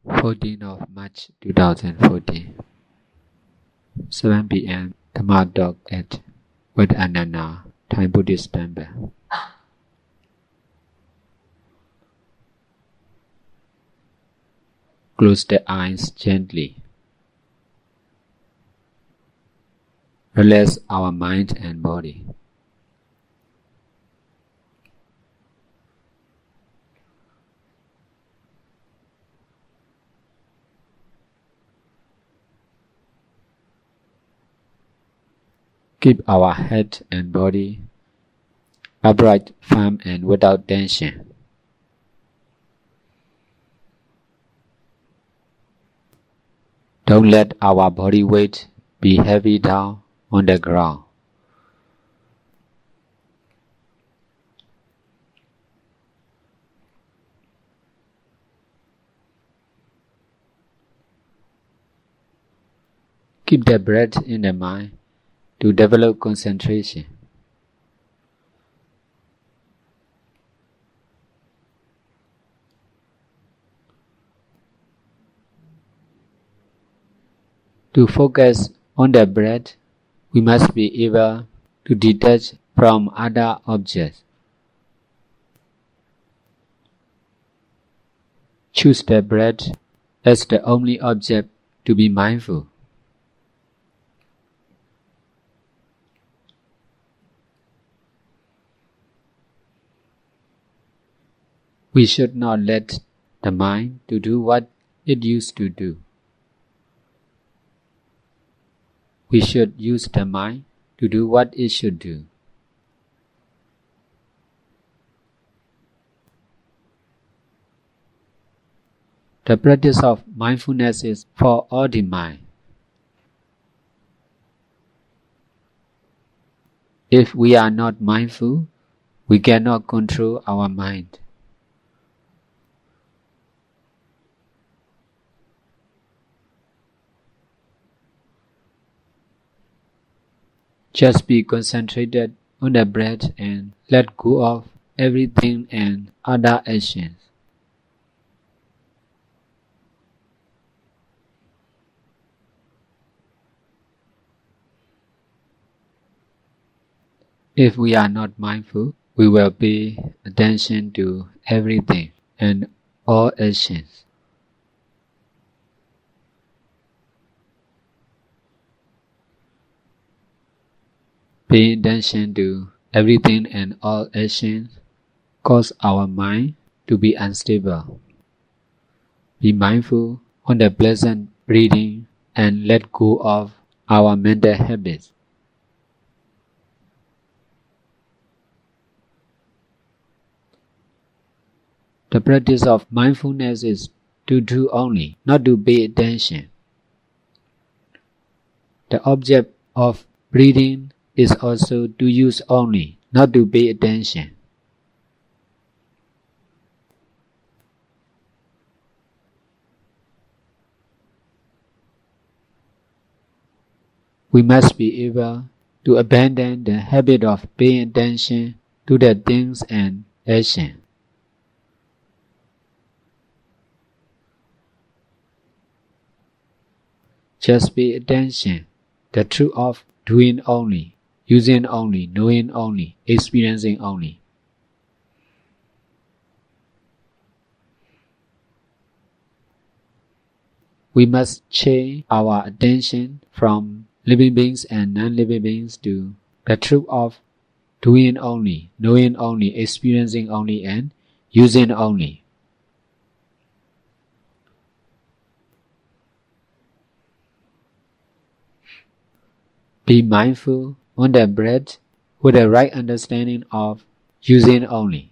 14th of March 2014, 7 p.m. Dhamma talk with Ananda, Thai Buddhist temple. Close the eyes gently. Relax our mind and body. Keep our head and body upright, firm, and without tension. Don't let our body weight be heavy down on the ground. Keep the breath in the mind to develop concentration. To focus on the breath, we must be able to detach from other objects. Choose the breath as the only object to be mindful. We should not let the mind to do what it used to do. We should use the mind to do what it should do. The practice of mindfulness is for all the mind. If we are not mindful, we cannot control our mind. Just be concentrated on the breath and let go of everything and other actions. If we are not mindful, we will pay attention to everything and all actions. Paying attention to everything and all actions cause our mind to be unstable. Be mindful on the pleasant breathing and let go of our mental habits. The practice of mindfulness is to do only, not to pay attention. The object of breathing is also to use only, not to pay attention. We must be able to abandon the habit of paying attention to the things and actions. Just pay attention, the truth of doing only, using only, knowing only, experiencing only. We must change our attention from living beings and non-living beings to the truth of doing only, knowing only, experiencing only, and using only. Be mindful on the breath with the right understanding of using only.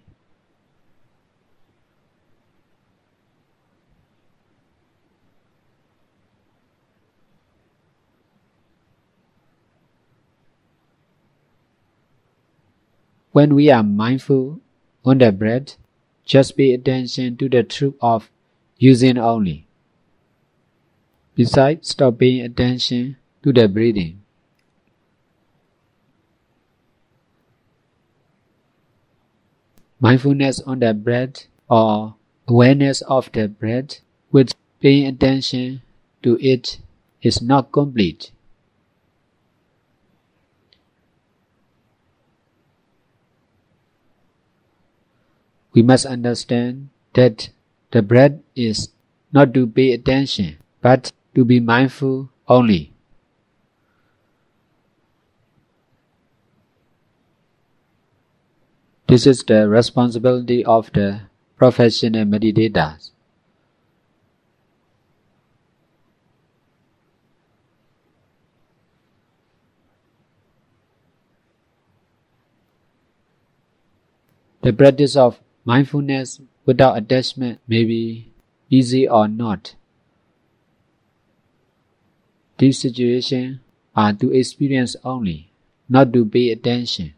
When we are mindful on the breath, just pay attention to the truth of using only. Besides, stop paying attention to the breathing. Mindfulness on the breath or awareness of the breath with paying attention to it is not complete. We must understand that the breath is not to pay attention, but to be mindful only. This is the responsibility of the professional meditators. The practice of mindfulness without attachment may be easy or not. These situations are to experience only, not to pay attention.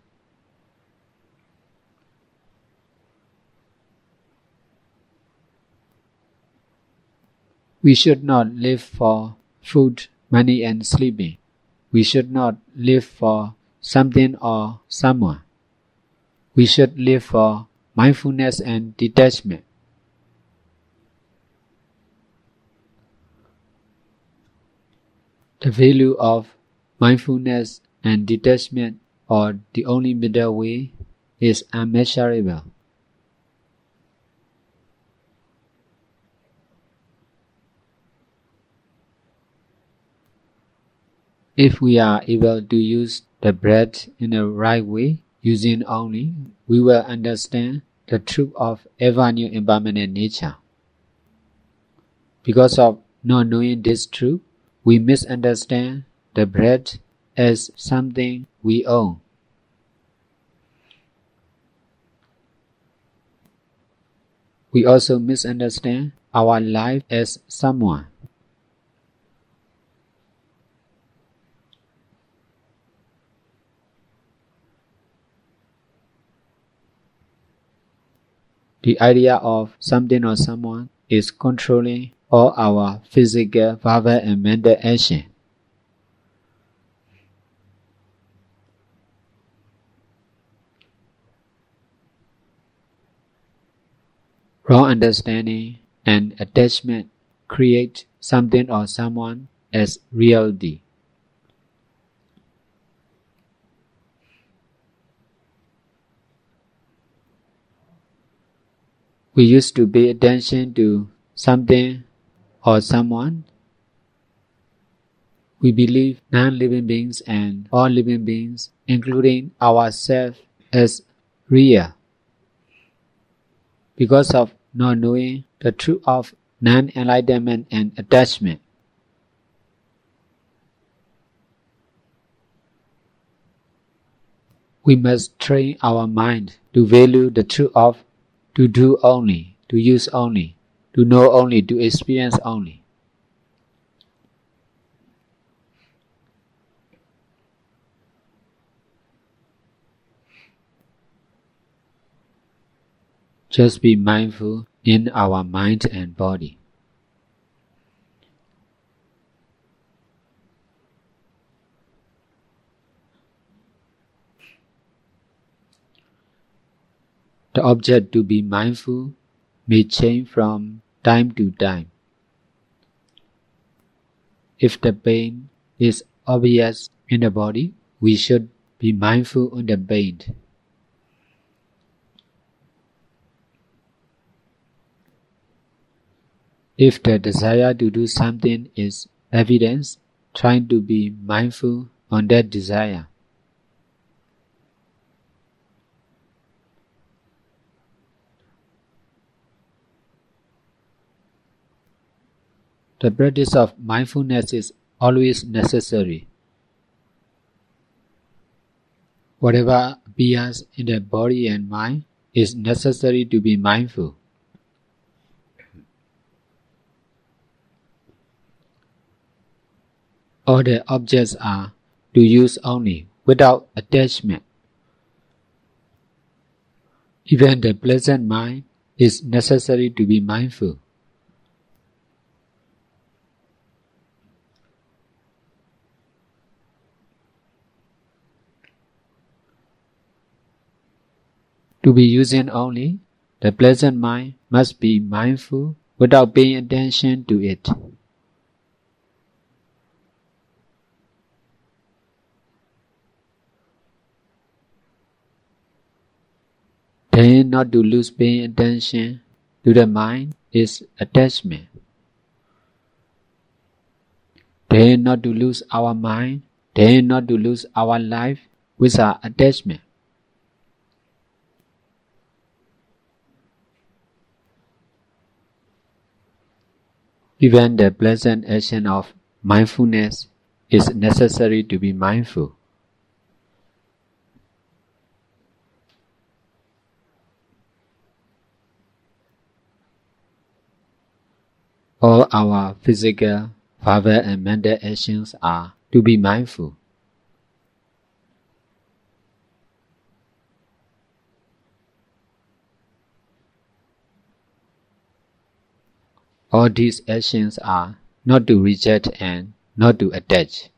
We should not live for food, money, and sleeping. We should not live for something or someone. We should live for mindfulness and detachment. The value of mindfulness and detachment, or the only middle way, is unmeasurable. If we are able to use the breath in the right way, using only, we will understand the truth of ever-new impermanent nature. Because of not knowing this truth, we misunderstand the breath as something we own. We also misunderstand our life as someone. The idea of something or someone is controlling all our physical, verbal, and mental action. Wrong understanding and attachment create something or someone as reality. We used to pay attention to something or someone. We believe non-living beings and all living beings, including ourselves, as real. Because of not knowing the truth of non-enlightenment and attachment. We must train our mind to value the truth of to do only, to use only, to know only, to experience only. Just be mindful in our mind and body. The object to be mindful may change from time to time. If the pain is obvious in the body, we should be mindful on the pain. If the desire to do something is evident, trying to be mindful on that desire. The practice of mindfulness is always necessary. Whatever appears in the body and mind is necessary to be mindful. All the objects are to use only, without attachment. Even the pleasant mind is necessary to be mindful. To be using only, the pleasant mind must be mindful without paying attention to it. Then not to lose paying attention to the mind is attachment. Then not to lose our mind, then not to lose our life with our attachment. Even the pleasant action of mindfulness is necessary to be mindful. All our physical, verbal and mental actions are to be mindful. All these actions are not to reject and not to attach.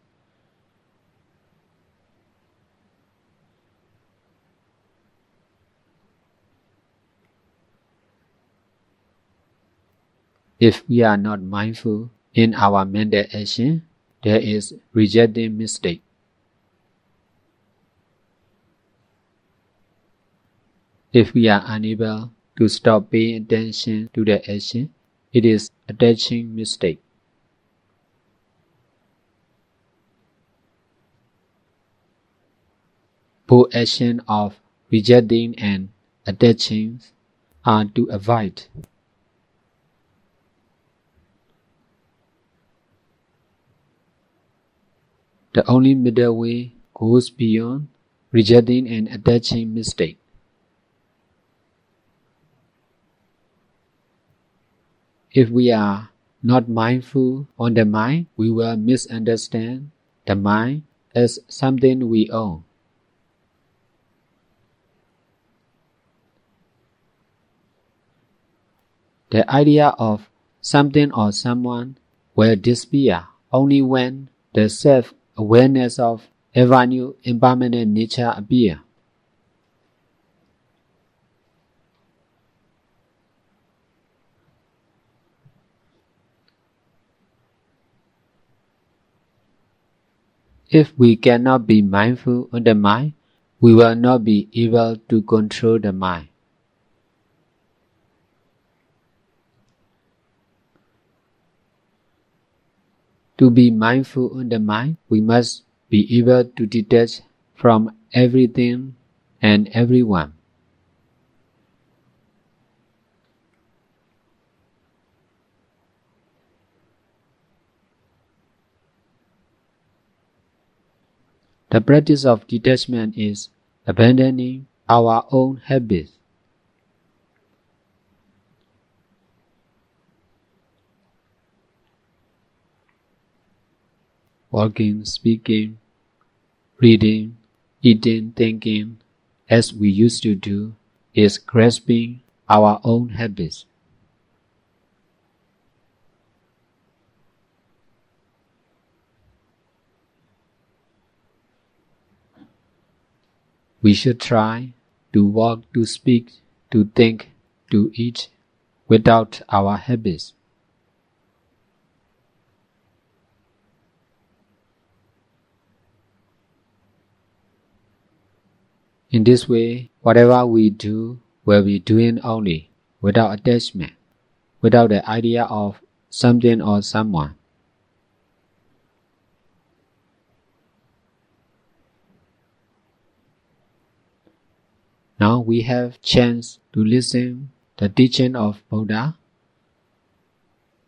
If we are not mindful in our mental action, there is rejecting mistake. If we are unable to stop paying attention to the action, it is attaching mistake. Both actions of rejecting and attaching are to avoid. The only middle way goes beyond rejecting and attaching mistake. If we are not mindful on the mind, we will misunderstand the mind as something we own. The idea of something or someone will disappear only when the self-awareness of ever-new impermanent nature appears. If we cannot be mindful on the mind, we will not be able to control the mind. To be mindful on the mind, we must be able to detach from everything and everyone. The practice of detachment is abandoning our own habits. Walking, speaking, reading, eating, thinking, as we used to do, is grasping our own habits. We should try to walk, to speak, to think, to eat without our habits. In this way, whatever we do will be doing only without attachment, without the idea of something or someone. Now we have chance to listen the teaching of Buddha.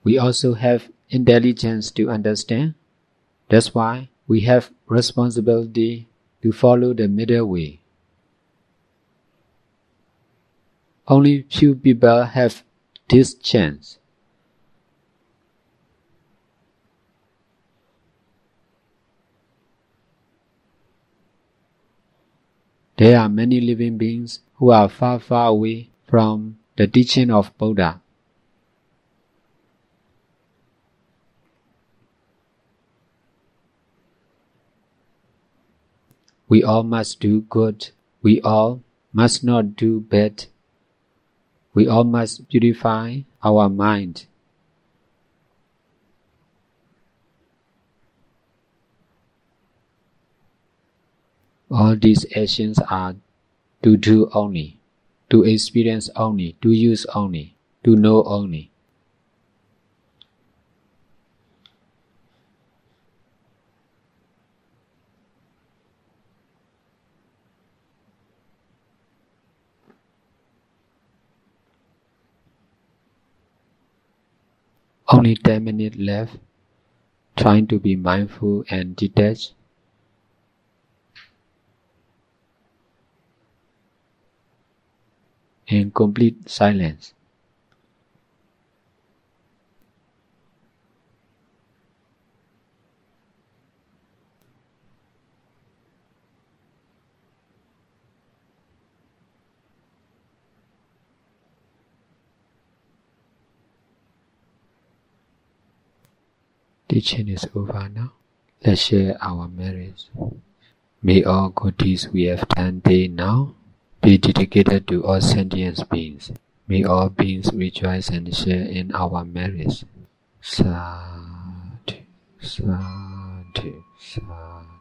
We also have intelligence to understand. That's why we have responsibility to follow the middle way. Only few people have this chance. There are many living beings who are far, far away from the teaching of Buddha. We all must do good. We all must not do bad. We all must purify our mind. All these actions are to do only, to experience only, to use only, to know only. Only 10 minutes left, trying to be mindful and detached. In complete silence. Teaching is over now. Let's share our merits. May all good deeds we have done day now be dedicated to all sentient beings. May all beings rejoice and share in our merits. Sadhu, sadhu, sadhu.